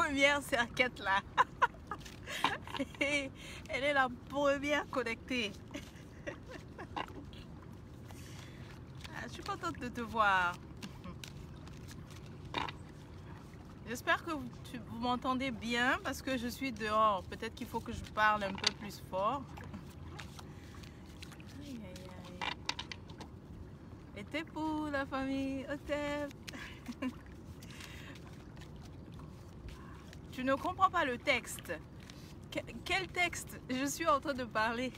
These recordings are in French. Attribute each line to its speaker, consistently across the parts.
Speaker 1: première cerquette là. Elle est la première connectée. Je suis contente de te voir. J'espère que vous m'entendez bien parce que je suis dehors. Peut-être qu'il faut que je parle un peu plus fort. Aïe, aïe, aïe. Et t'es pour la famille Otep. Tu ne comprends pas le texte. Quel texte je suis en train de parler?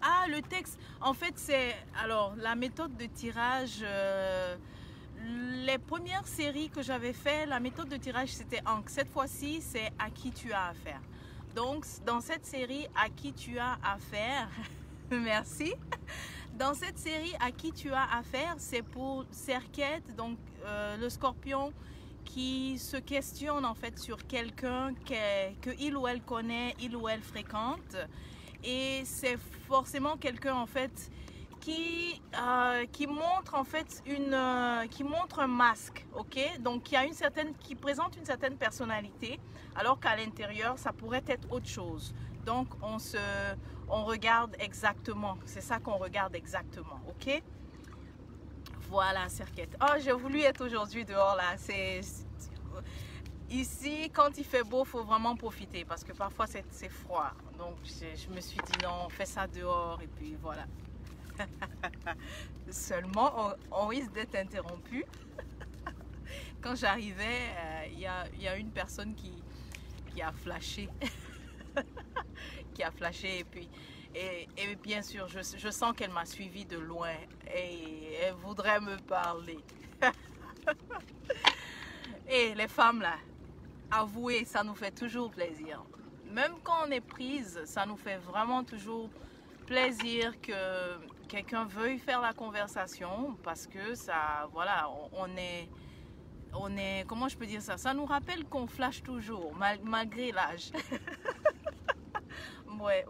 Speaker 1: Ah, le texte. En fait, c'est alors la méthode de tirage. Les premières séries que j'avais fait, la méthode de tirage c'était Ankh. Cette fois-ci, c'est à qui tu as affaire. Donc, dans cette série, à qui tu as affaire, merci. Dans cette série, à qui tu as affaire, c'est pour Serket, donc le scorpion qui se questionne en fait sur quelqu'un que il ou elle connaît, il ou elle fréquente. Et c'est forcément quelqu'un en fait qui montre en fait qui montre un masque, ok, donc qui présente une certaine personnalité alors qu'à l'intérieur ça pourrait être autre chose. Donc on regarde exactement, c'est ça qu'on regarde exactement, ok. Voilà, Serquette. Oh, j'ai voulu être aujourd'hui dehors là. Ici, quand il fait beau, il faut vraiment profiter parce que parfois c'est froid. Donc je me suis dit non, on fait ça dehors et puis voilà. Seulement, on risque d'être interrompu. Quand j'arrivais, il y a une personne qui a flashé. Qui a flashé et puis et bien sûr, je sens qu'elle m'a suivi de loin et elle voudrait me parler. Et les femmes là, avouez, ça nous fait toujours plaisir. Même quand on est prise, ça nous fait vraiment toujours plaisir que quelqu'un veuille faire la conversation parce que ça, voilà, on est, comment je peux dire ça? Ça nous rappelle qu'on flash toujours, malgré l'âge. Ouais.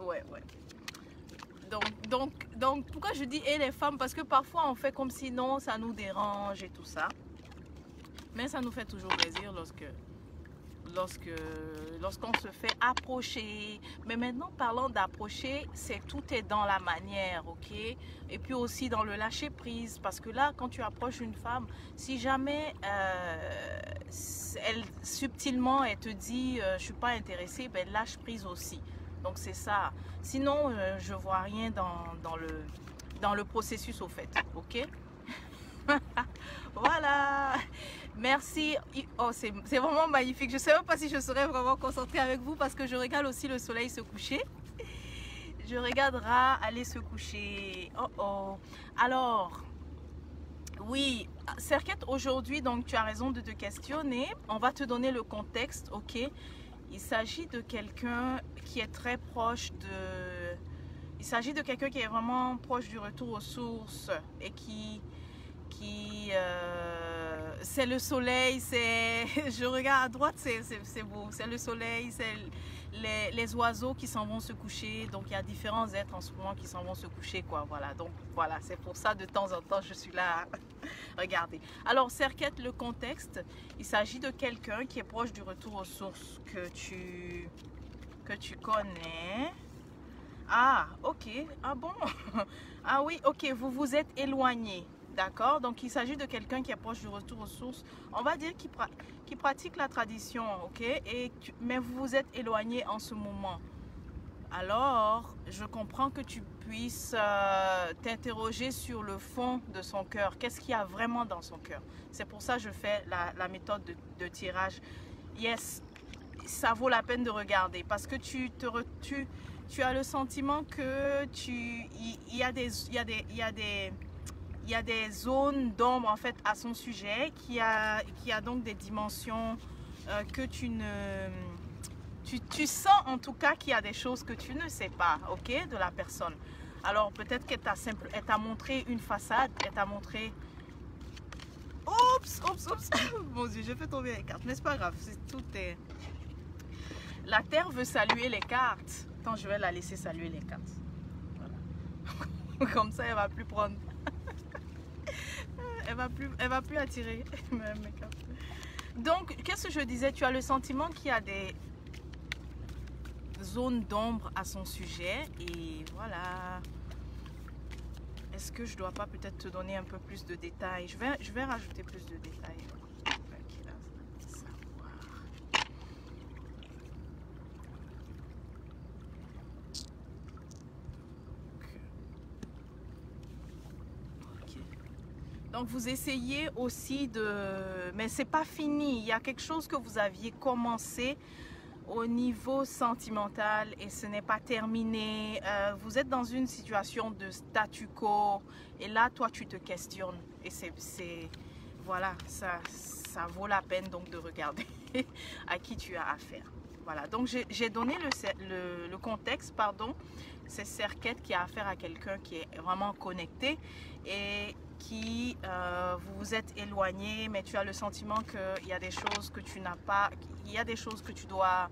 Speaker 1: Donc, pourquoi je dis et les femmes? Parce que parfois on fait comme si non, ça nous dérange et tout ça. Mais ça nous fait toujours plaisir lorsqu'on se fait approcher. Mais maintenant, parlant d'approcher, tout est dans la manière, ok? Et puis aussi dans le lâcher prise. Parce que là, quand tu approches une femme, si jamais elle subtilement elle te dit je suis pas intéressée, ben lâche prise aussi. Donc c'est ça. Sinon, je vois rien dans le processus au fait, ok? Voilà, merci. Oh, c'est vraiment magnifique. Je ne sais même pas si je serai vraiment concentrée avec vous parce que je regarde aussi le soleil se coucher. Je regarde Ra aller se coucher. Oh. Alors, oui, Serket, aujourd'hui, donc tu as raison de te questionner. On va te donner le contexte, ok? Il s'agit de quelqu'un qui est très proche de... Il s'agit de quelqu'un qui est vraiment proche du retour aux sources et qui c'est le soleil, je regarde à droite, c'est beau, c'est le soleil, c'est les oiseaux qui s'en vont se coucher. Donc il y a différents êtres en ce moment qui s'en vont se coucher, quoi. Voilà, donc voilà, c'est pour ça de temps en temps je suis là. Regardez, alors Serket, le contexte, il s'agit de quelqu'un qui est proche du retour aux sources que tu connais. Ah, ok, ah bon. Ah oui, ok, vous vous êtes éloigné. D'accord, donc il s'agit de quelqu'un qui est proche du retour aux sources. On va dire qui pratique la tradition, ok, mais vous vous êtes éloigné en ce moment. Alors, je comprends que tu puisses t'interroger sur le fond de son cœur. Qu'est-ce qu'il y a vraiment dans son cœur? C'est pour ça que je fais la méthode de tirage. Yes, ça vaut la peine de regarder parce que tu as le sentiment que il y a des zones d'ombre en fait à son sujet qui a donc des dimensions que tu sens en tout cas qu'il y a des choses que tu ne sais pas, ok, de la personne. Alors peut-être qu'elle t'a montré une façade, elle t'a montré... Oups. Mon Dieu, je fais tomber les cartes, mais c'est pas grave, tout est... La terre veut saluer les cartes. Attends, je vais la laisser saluer les cartes. Voilà. Comme ça, elle va plus prendre... elle va plus attirer mes cartes. Donc, qu'est-ce que je disais? Tu as le sentiment qu'il y a des zones d'ombre à son sujet. Et voilà. Est-ce que je dois pas peut-être te donner un peu plus de détails? Je vais rajouter plus de détails. Ok, là, savoir. Ok. Donc vous essayez aussi de... Mais c'est pas fini. Il y a quelque chose que vous aviez commencé au niveau sentimental et ce n'est pas terminé. Vous êtes dans une situation de statu quo et là toi tu te questionnes et c'est voilà, ça vaut la peine donc de regarder à qui tu as affaire. Voilà, donc j'ai donné le contexte, pardon. C'est Serquette qui a affaire à quelqu'un qui est vraiment connecté et qui vous vous êtes éloigné, mais tu as le sentiment qu'il y a des choses que tu n'as pas, il y a des choses que tu dois,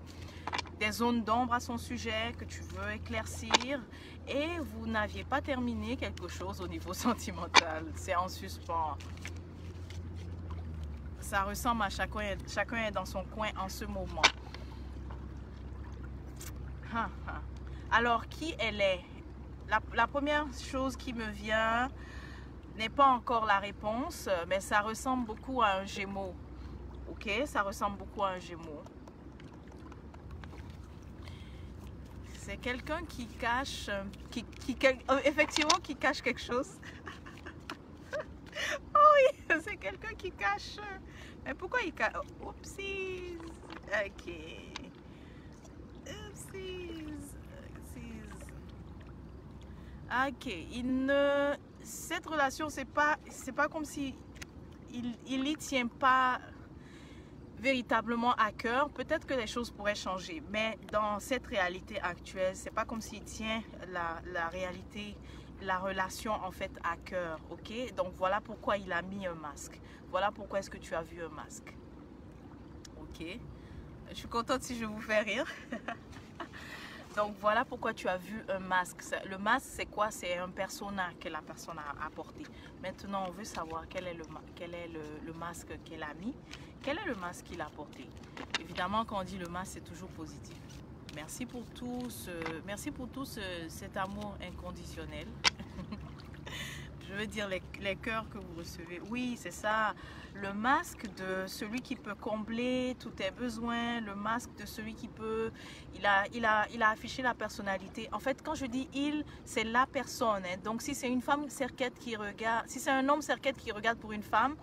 Speaker 1: des zones d'ombre à son sujet que tu veux éclaircir et vous n'aviez pas terminé quelque chose au niveau sentimental. C'est en suspens. Ça ressemble à chacun est dans son coin en ce moment. Alors, qui elle est? La première chose qui me vient n'est pas encore la réponse, mais ça ressemble beaucoup à un Gémeaux. Ok, ça ressemble beaucoup à un Gémeaux. C'est quelqu'un qui cache, effectivement, qui cache quelque chose. Oh oui, c'est quelqu'un qui cache. Mais pourquoi il cache? Oupsies. Ok. Oupsies. Ok, cette relation, c'est pas comme si il y tient pas véritablement à cœur. Peut-être que les choses pourraient changer, mais dans cette réalité actuelle, c'est pas comme s'il tient la réalité, la relation en fait à cœur. Ok, donc voilà pourquoi il a mis un masque. Voilà pourquoi est-ce que tu as vu un masque. Ok, je suis contente si je vous fais rire. Donc voilà pourquoi tu as vu un masque. Le masque, c'est quoi? C'est un persona que la personne a apporté. Maintenant, on veut savoir quel est le masque qu'elle a mis. Quel est le masque qu'il a porté? Évidemment, quand on dit le masque, c'est toujours positif. Merci pour tout cet amour inconditionnel. Je veux dire les cœurs que vous recevez. Oui, c'est ça. Le masque de celui qui peut combler tous tes besoins. Le masque de celui qui peut... Il a affiché la personnalité. En fait, quand je dis il, c'est la personne. Hein. Donc, si c'est une femme Serquette qui regarde... Si c'est un homme Serquette qui regarde pour une femme,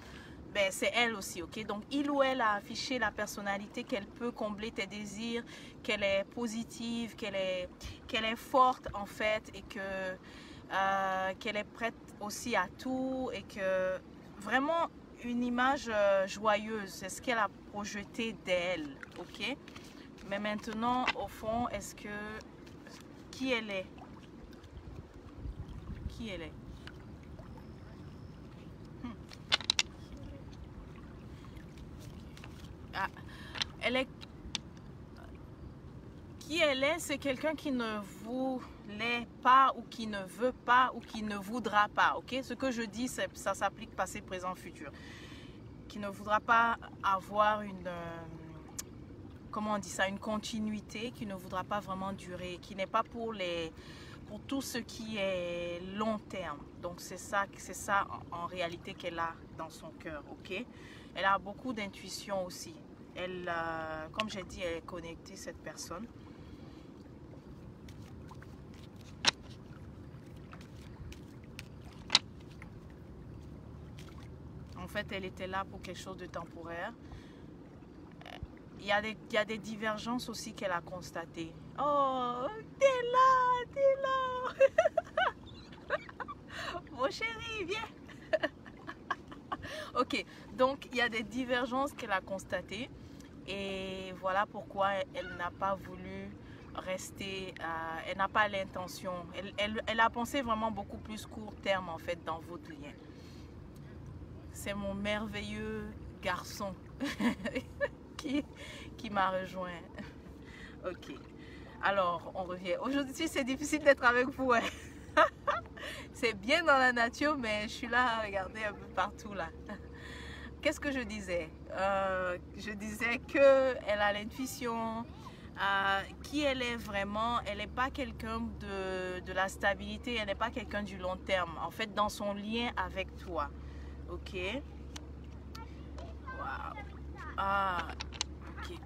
Speaker 1: ben, c'est elle aussi, ok? Donc, il ou elle a affiché la personnalité, qu'elle peut combler tes désirs, qu'elle est positive, qu'elle est forte, en fait, et qu'elle est prête aussi à tout et que vraiment une image joyeuse, c'est ce qu'elle a projeté d'elle, ok? Mais maintenant, au fond, est-ce que... Qui elle est? Qui elle est? Ah, elle est... Qui elle est, c'est quelqu'un qui ne voulait pas ou qui ne veut pas ou qui ne voudra pas, ok? Ce que je dis, ça s'applique passé, présent, futur. Qui ne voudra pas avoir une... comment on dit ça? Une continuité, qui ne voudra pas vraiment durer, qui n'est pas pour tout ce qui est long terme. Donc c'est ça en réalité qu'elle a dans son cœur, ok? Elle a beaucoup d'intuition aussi. Elle, comme j'ai dit, elle est connectée, cette personne. En fait, elle était là pour quelque chose de temporaire. Il y a des divergences aussi qu'elle a constatées. Oh, t'es là. Mon chéri, viens. Ok, donc il y a des divergences qu'elle a constatées. Et voilà pourquoi elle n'a pas voulu rester, elle n'a pas l'intention. Elle a pensé vraiment beaucoup plus court terme en fait dans votre lien. C'est mon merveilleux garçon qui m'a rejoint. Ok, alors on revient. Aujourd'hui c'est difficile d'être avec vous. Hein. C'est bien dans la nature, mais je suis là à regarder un peu partout là. qu'est-ce que je disais? Je disais qu'elle a l'intuition, qui elle est vraiment. Elle n'est pas quelqu'un de la stabilité, elle n'est pas quelqu'un du long terme. En fait, dans son lien avec toi. Ok? Waouh. Ah, ok.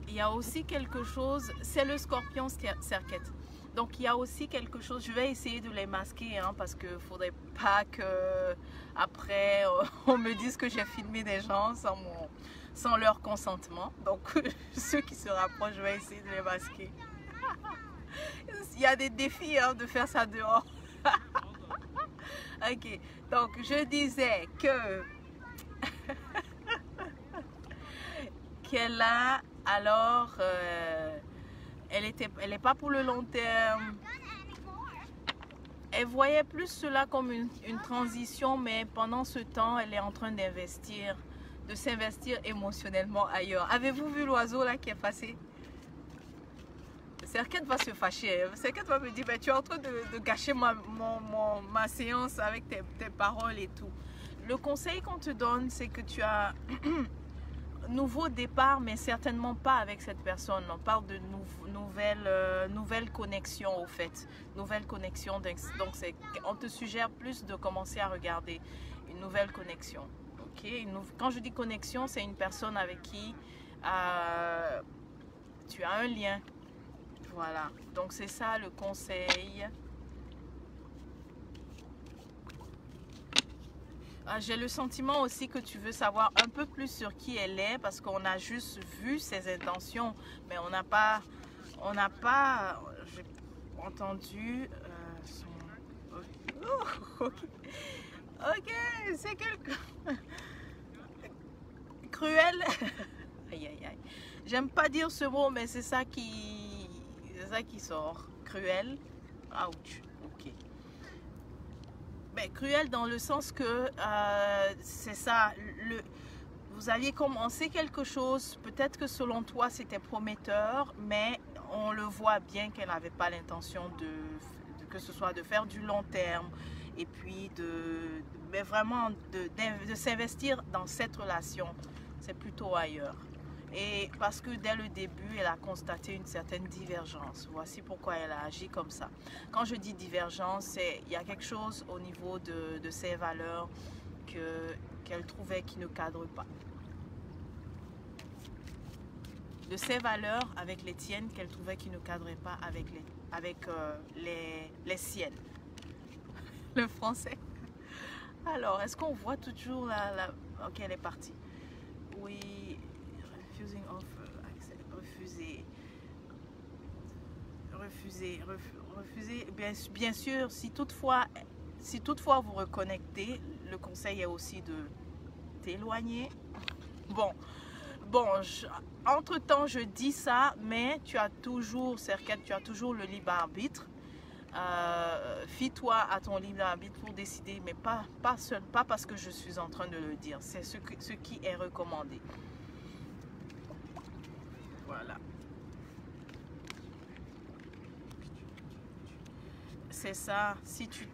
Speaker 1: Il y a aussi quelque chose, c'est le scorpion cerquette. Donc il y a aussi quelque chose, je vais essayer de les masquer hein, parce qu'il ne faudrait pas que après on me dise que j'ai filmé des gens sans leur consentement. Donc ceux qui se rapprochent, je vais essayer de les masquer. Il y a des défis hein, de faire ça dehors. Ok, donc je disais que qu'elle a alors elle n'est pas pour le long terme. Elle voyait plus cela comme une transition, mais pendant ce temps, elle est en train d'investir, de s'investir émotionnellement ailleurs. Avez-vous vu l'oiseau là qui est passé? Serquette va se fâcher. Serquette va me dire, ben, tu es en train de gâcher ma séance avec tes paroles et tout. Le conseil qu'on te donne, c'est que tu as nouveau départ, mais certainement pas avec cette personne. On parle de nouvelle connexion au fait. Nouvelle connexion, donc on te suggère plus de commencer à regarder une nouvelle connexion. Okay? Quand je dis connexion, c'est une personne avec qui tu as un lien. Voilà, donc c'est ça le conseil. J'ai le sentiment aussi que tu veux savoir un peu plus sur qui elle est parce qu'on a juste vu ses intentions, mais on n'a pas j'ai entendu son... Oh, ok, okay. C'est quelque... Cruel. Aïe, aïe, aïe. J'aime pas dire ce mot, mais c'est ça qui sort. Cruel. Ouch. Ok. Ben, cruel dans le sens que c'est ça, vous aviez commencé quelque chose, peut-être que selon toi c'était prometteur, mais on le voit bien qu'elle n'avait pas l'intention que ce soit de faire du long terme et puis mais vraiment de s'investir dans cette relation, c'est plutôt ailleurs. Et parce que dès le début, elle a constaté une certaine divergence. Voici pourquoi elle a agi comme ça. Quand je dis divergence, il y a quelque chose au niveau de ses valeurs qu'elle trouvait qui ne cadre pas. De ses valeurs avec les tiennes qu'elle trouvait qui ne cadraient pas avec les siennes. Le français. Alors, est-ce qu'on voit toujours la... Ok, elle est partie. Oui... Refuser. Bien sûr, si toutefois vous reconnectez, le conseil est aussi de t'éloigner. Bon, entre-temps, je dis ça, mais tu as toujours, Serquette, tu as toujours le libre arbitre. Fie-toi à ton libre arbitre pour décider, mais pas parce que je suis en train de le dire. C'est ce qui est recommandé. Voilà. C'est ça. Si tu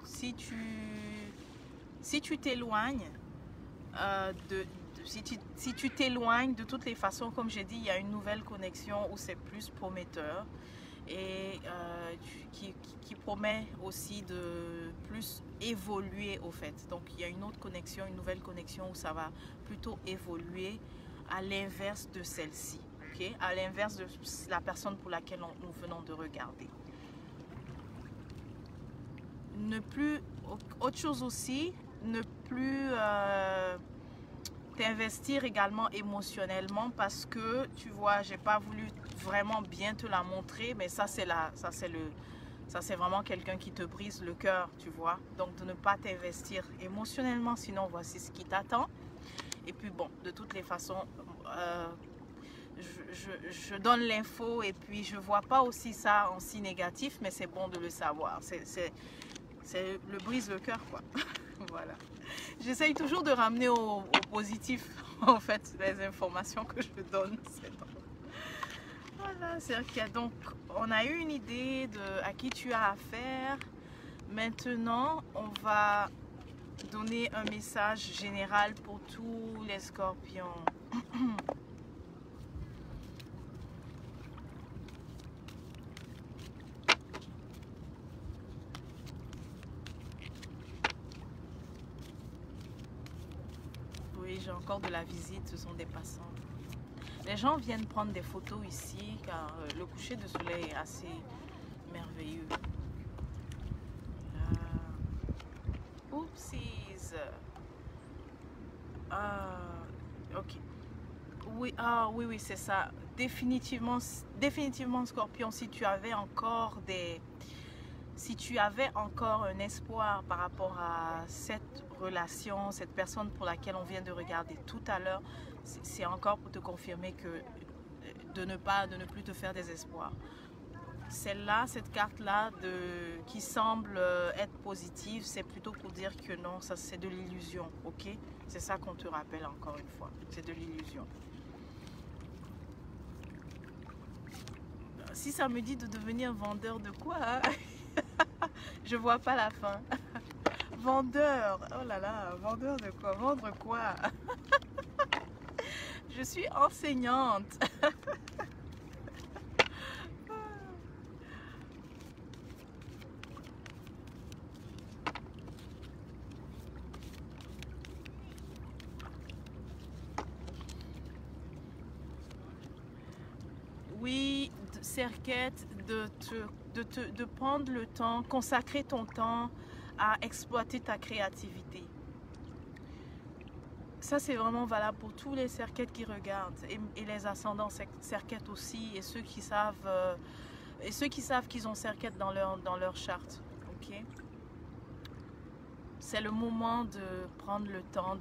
Speaker 1: t'éloignes si tu t'éloignes, de toutes les façons, comme j'ai dit, il y a une nouvelle connexion où c'est plus prometteur et qui promet aussi de plus évoluer au fait. Donc il y a une autre connexion, une nouvelle connexion où ça va plutôt évoluer à l'inverse de celle-ci. Okay? À l'inverse de la personne pour laquelle nous venons de regarder. Autre chose aussi, ne plus t'investir également émotionnellement parce que tu vois, j'ai pas voulu vraiment bien te la montrer, mais ça c'est vraiment quelqu'un qui te brise le cœur, tu vois. Donc de ne pas t'investir émotionnellement, sinon voici ce qui t'attend. Et puis bon, de toutes les façons, je donne l'info et puis je vois pas aussi ça en si négatif, mais c'est bon de le savoir. C'est le brise le cœur, quoi. Voilà. J'essaye toujours de ramener au positif, en fait, les informations que je donne. Voilà, Serket. Donc, on a eu une idée de à qui tu as affaire. Maintenant, on va donner un message général pour tous les scorpions. Oui, j'ai encore de la visite, ce sont des passants. Les gens viennent prendre des photos ici car le coucher de soleil est assez merveilleux. Oupsies. Ok. Oui, oui, c'est ça. Définitivement, Scorpion, si tu avais encore un espoir par rapport à cette relation, cette personne pour laquelle on vient de regarder tout à l'heure, c'est encore pour te confirmer que de ne plus te faire des espoirs. Celle-là, cette carte-là qui semble être positive, c'est plutôt pour dire que non, ça c'est de l'illusion, ok? C'est ça qu'on te rappelle encore une fois, c'est de l'illusion. Si ça me dit de devenir vendeur de quoi, hein? Je vois pas la fin. Vendeur, oh là là, vendeur de quoi? Vendre quoi? Je suis enseignante. Oui, Serket, de prendre le temps, consacrer ton temps à exploiter ta créativité. Ça, c'est vraiment valable pour tous les Serket qui regardent et les ascendants Serket aussi et ceux qui savent qu'ils ont Serket dans leur charte. Ok? C'est le moment de prendre le temps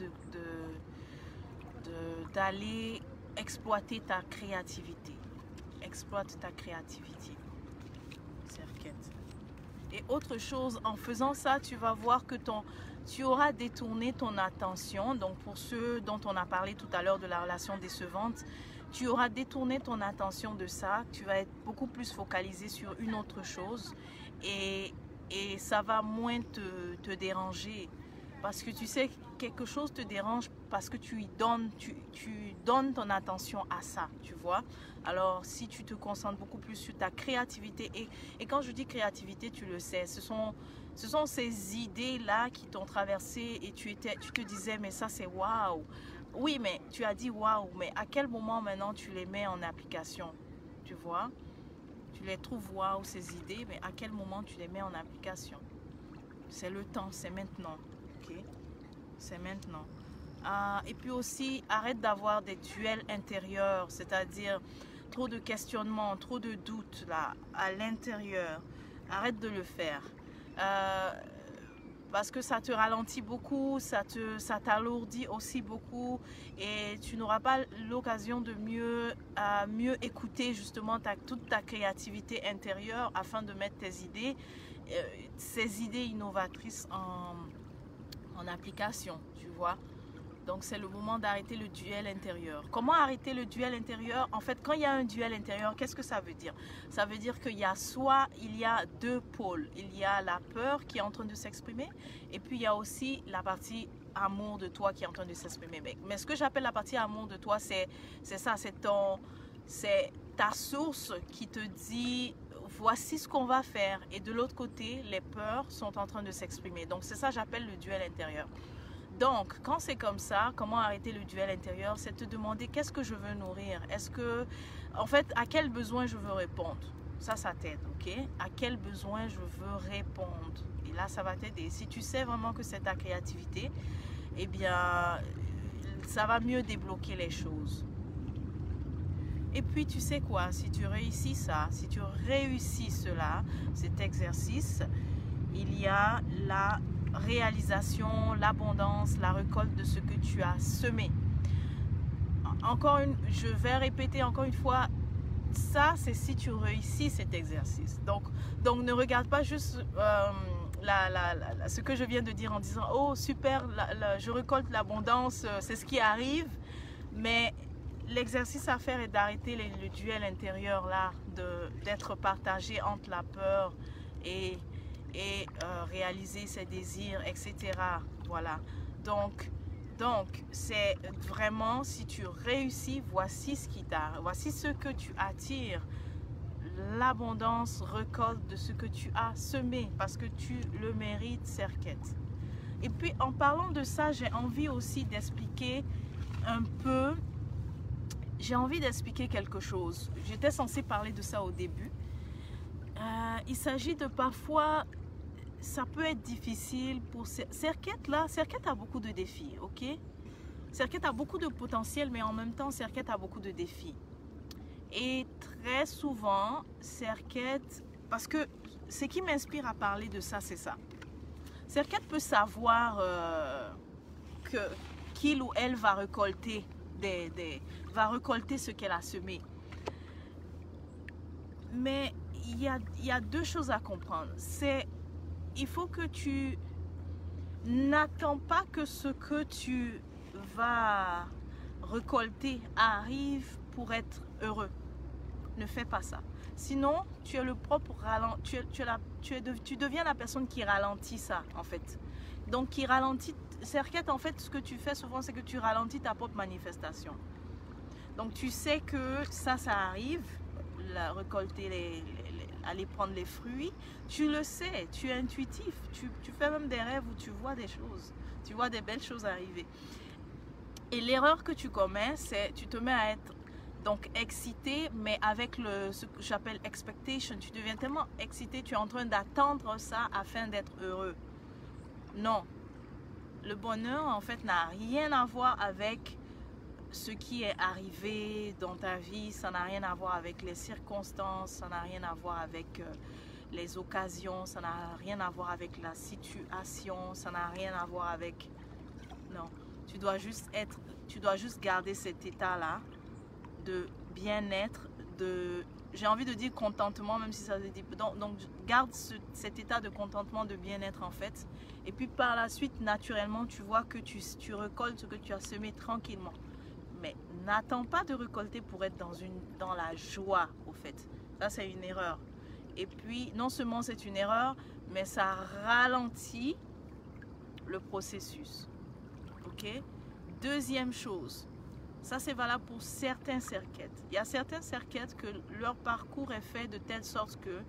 Speaker 1: d'aller exploiter ta créativité. Exploite ta créativité, Serket. Et autre chose, en faisant ça, tu vas voir que tu auras détourné ton attention. Donc pour ceux dont on a parlé tout à l'heure de la relation décevante, tu auras détourné ton attention de ça. Tu vas être beaucoup plus focalisé sur une autre chose et ça va moins te déranger. Parce que tu sais, quelque chose te dérange parce que tu donnes ton attention à ça, tu vois. Alors, si tu te concentres beaucoup plus sur ta créativité, et quand je dis créativité, tu le sais, ce sont ces idées-là qui t'ont traversé et tu te disais, mais ça c'est waouh. Oui, mais tu as dit waouh, mais à quel moment maintenant tu les mets en application, tu vois? Tu les trouves waouh, ces idées, mais à quel moment tu les mets en application? C'est le temps, c'est maintenant. C'est maintenant. Et puis aussi, arrête d'avoir des duels intérieurs, c'est-à-dire trop de questionnements, trop de doutes là, à l'intérieur. Arrête de le faire. Parce que ça te ralentit beaucoup, ça t'alourdit aussi beaucoup et tu n'auras pas l'occasion de mieux écouter justement toute ta créativité intérieure afin de mettre ces idées innovatrices en application, tu vois. Donc c'est le moment d'arrêter le duel intérieur. Comment arrêter le duel intérieur? En fait, quand il y a un duel intérieur, qu'est-ce que ça veut dire? Ça veut dire qu'il y a deux pôles. Il y a la peur qui est en train de s'exprimer et puis il y a aussi la partie amour de toi qui est en train de s'exprimer. Mais ce que j'appelle la partie amour de toi, c'est ça, c'est ta source qui te dit voici ce qu'on va faire et de l'autre côté, les peurs sont en train de s'exprimer. Donc c'est ça que j'appelle le duel intérieur. Donc, quand c'est comme ça, comment arrêter le duel intérieur? C'est te demander qu'est-ce que je veux nourrir? En fait, à quel besoin je veux répondre? Ça t'aide, ok? À quel besoin je veux répondre? Et là, ça va t'aider. Si tu sais vraiment que c'est ta créativité, eh bien, ça va mieux débloquer les choses. Et puis, tu sais quoi? Si tu réussis cela, cet exercice, il y a la réalisation, l'abondance, la récolte de ce que tu as semé. Je vais répéter encore une fois, ça c'est si tu réussis cet exercice. Donc ne regarde pas juste ce que je viens de dire en disant oh super, je récolte l'abondance, c'est ce qui arrive, mais l'exercice à faire est d'arrêter le duel intérieur là, d'être partagé entre la peur et réaliser ses désirs, etc. Voilà. Donc c'est vraiment, si tu réussis, voici ce que tu attires. L'abondance récolte de ce que tu as semé, parce que tu le mérites, Serket. Et puis en parlant de ça, j'ai envie aussi d'expliquer un peu, j'ai envie d'expliquer quelque chose. J'étais censée parler de ça au début. Il s'agit de parfois, ça peut être difficile pour Serket là. Serket a beaucoup de défis, ok? Serket a beaucoup de potentiel, mais en même temps, Serket a beaucoup de défis. Et très souvent, Serket, parce que ce qui m'inspire à parler de ça, c'est ça. Serket peut savoir qu'il ou elle va récolter ce qu'elle a semé. Mais il y a deux choses à comprendre. Il faut que tu n'attends pas que ce que tu vas récolter arrive pour être heureux. Ne fais pas ça. Sinon, tu es le propre tu deviens la personne qui ralentit ça, en fait. Donc, qui ralentit. Serket, en fait, ce que tu fais souvent, c'est que tu ralentis ta propre manifestation. Donc, tu sais que ça arrive, récolter aller prendre les fruits. Tu le sais, tu es intuitif. Tu fais même des rêves où tu vois des choses. Tu vois des belles choses arriver. Et l'erreur que tu commets, c'est tu te mets à être donc excité, mais avec ce que j'appelle expectation. Tu deviens tellement excité, tu es en train d'attendre ça afin d'être heureux. Non. Le bonheur, en fait, n'a rien à voir avec ce qui est arrivé dans ta vie. Ça n'a rien à voir avec les circonstances. Ça n'a rien à voir avec les occasions. Ça n'a rien à voir avec la situation. Ça n'a rien à voir avec... Non. Tu dois juste garder cet état-là de bien-être, j'ai envie de dire contentement, même si ça se dit. Donc garde cet état de contentement, de bien-être en fait. Et puis par la suite, naturellement, tu vois que tu récoltes ce que tu as semé tranquillement. Mais n'attends pas de récolter pour être dans la joie, au fait. Ça, c'est une erreur. Et puis, non seulement c'est une erreur, mais ça ralentit le processus. Ok? Deuxième chose. Ça, c'est valable pour certains Serket. Il y a certains Serket que leur parcours est fait de telle sorte que,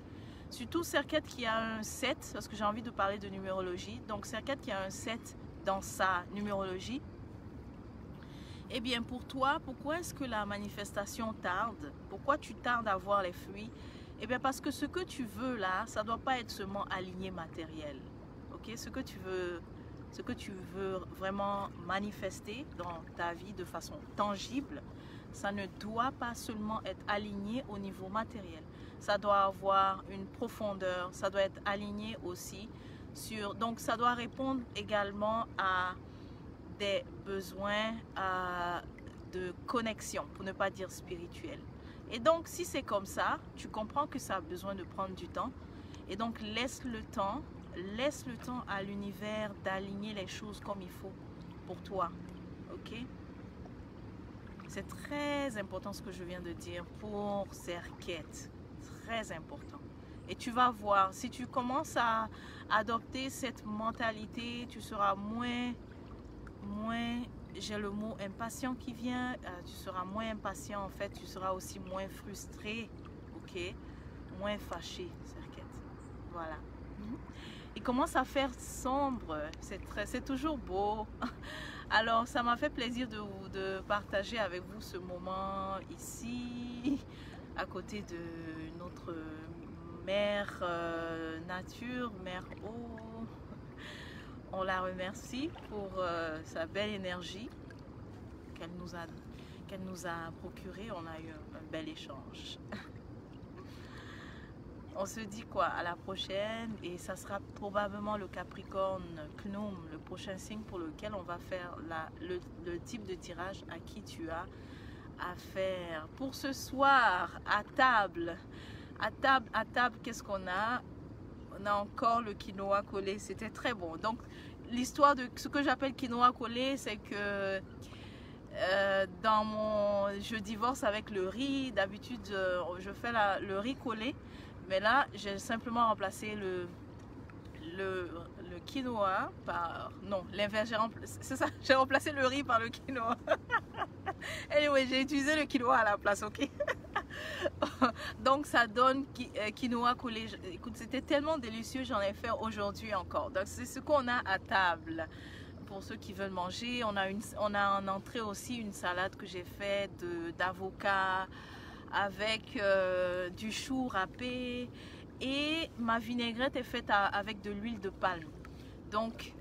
Speaker 1: surtout Serket qui a un 7, parce que j'ai envie de parler de numérologie, donc Serket qui a un 7 dans sa numérologie, eh bien pour toi, pourquoi est-ce que la manifestation tarde? Pourquoi tu tardes à voir les fruits? Eh bien parce que ce que tu veux là, ça ne doit pas être seulement aligné matériel. Ok? Ce que tu veux vraiment manifester dans ta vie de façon tangible, ça ne doit pas seulement être aligné au niveau matériel. Ça doit avoir une profondeur, ça doit être aligné aussi sur... Donc ça doit répondre également à des besoins de connexion, pour ne pas dire spirituel. Et donc si c'est comme ça, tu comprends que ça a besoin de prendre du temps. Et donc laisse le temps à l'univers d'aligner les choses comme il faut pour toi. Ok? C'est très important ce que je viens de dire pour Serket. Très important. Et tu vas voir, si tu commences à adopter cette mentalité, tu seras moins j'ai le mot impatient qui vient, tu seras moins impatient en fait, tu seras aussi moins frustré, ok? Moins fâché, Serket. Voilà. Il commence à faire sombre, c'est toujours beau. Alors ça m'a fait plaisir de partager avec vous ce moment ici, à côté de notre mère nature, mère eau. On la remercie pour sa belle énergie qu'elle nous a procurée. On a eu un bel échange. On se dit quoi, à la prochaine, et ça sera probablement le Capricorne Knum, le prochain signe pour lequel on va faire le type de tirage à qui tu as affaire. Pour ce soir, à table, qu'est-ce qu'on a? On a encore le quinoa collé, c'était très bon. Donc l'histoire de ce que j'appelle quinoa collé, c'est que Je divorce avec le riz. D'habitude, je fais le riz collé. Mais là, j'ai simplement remplacé le quinoa par... Non, l'inverse, c'est ça, j'ai remplacé le riz par le quinoa. Anyway, j'ai utilisé le quinoa à la place, ok? Donc, ça donne quinoa collé. Écoute, c'était tellement délicieux, j'en ai fait aujourd'hui encore. Donc, c'est ce qu'on a à table. Pour ceux qui veulent manger, on a en entrée aussi une salade que j'ai faite d'avocat avec du chou râpé, et ma vinaigrette est faite avec de l'huile de palme. Donc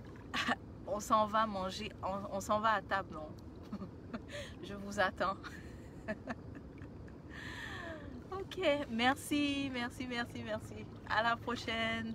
Speaker 1: on s'en va manger, on s'en va à table, non? Je vous attends. Ok, merci, merci, merci, merci. À la prochaine.